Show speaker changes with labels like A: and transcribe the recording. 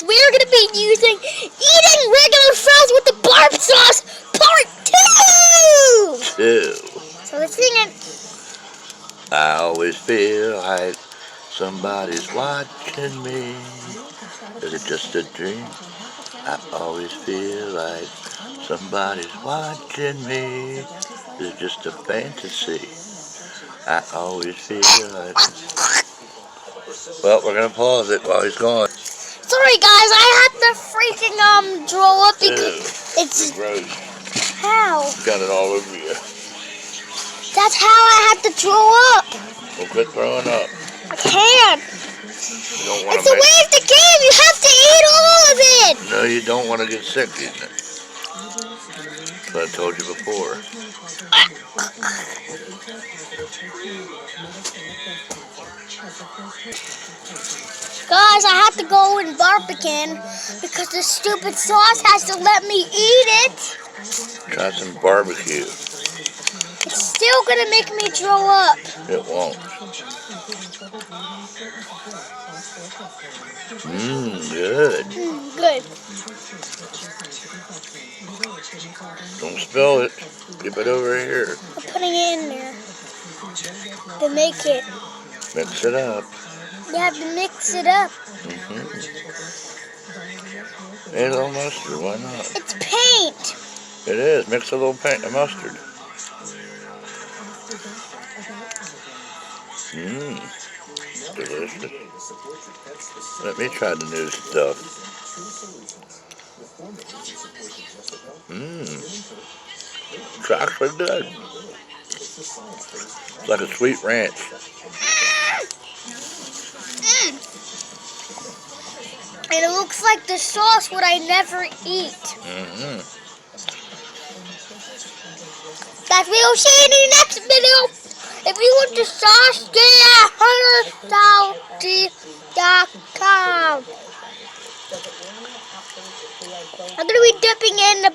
A: We're going to be using eating regular fries with the barb sauce part 2! So let's sing it.
B: I always feel like somebody's watching me. Is it just a dream? I always feel like somebody's watching me. Is it just a fantasy? I always feel like... Well, we're going to pause it while he's gone.
A: Sorry guys, I had to freaking draw up because it's
B: gross.
A: How?
B: You got it all over you.
A: That's how I had to draw up.
B: Well, quit throwing up.
A: I can't.
B: You don't want
A: It's a waste of game. You have to eat all of it.
B: No, you don't want to get sick eating it. That's what I told you before.
A: Guys, I have to go and barb again because the stupid sauce has to let me eat it.
B: Try some barbecue.
A: It's still going to make me throw up.
B: It won't. Good.
A: Good.
B: Don't spill it. Keep it over here.
A: I'm putting it in there to make it.
B: Mix it up.
A: You have to mix it up.
B: Add a little mustard. Why not?
A: It's paint.
B: It is. Mix a little paint and mustard. Delicious. Let me try the new stuff. It's actually good. It's like a sweet ranch.
A: And it looks like the sauce what I never eat. Guys, we will see you in the next video. If you want the sauce, get it at TtHunter.com. I'm going to be dipping in the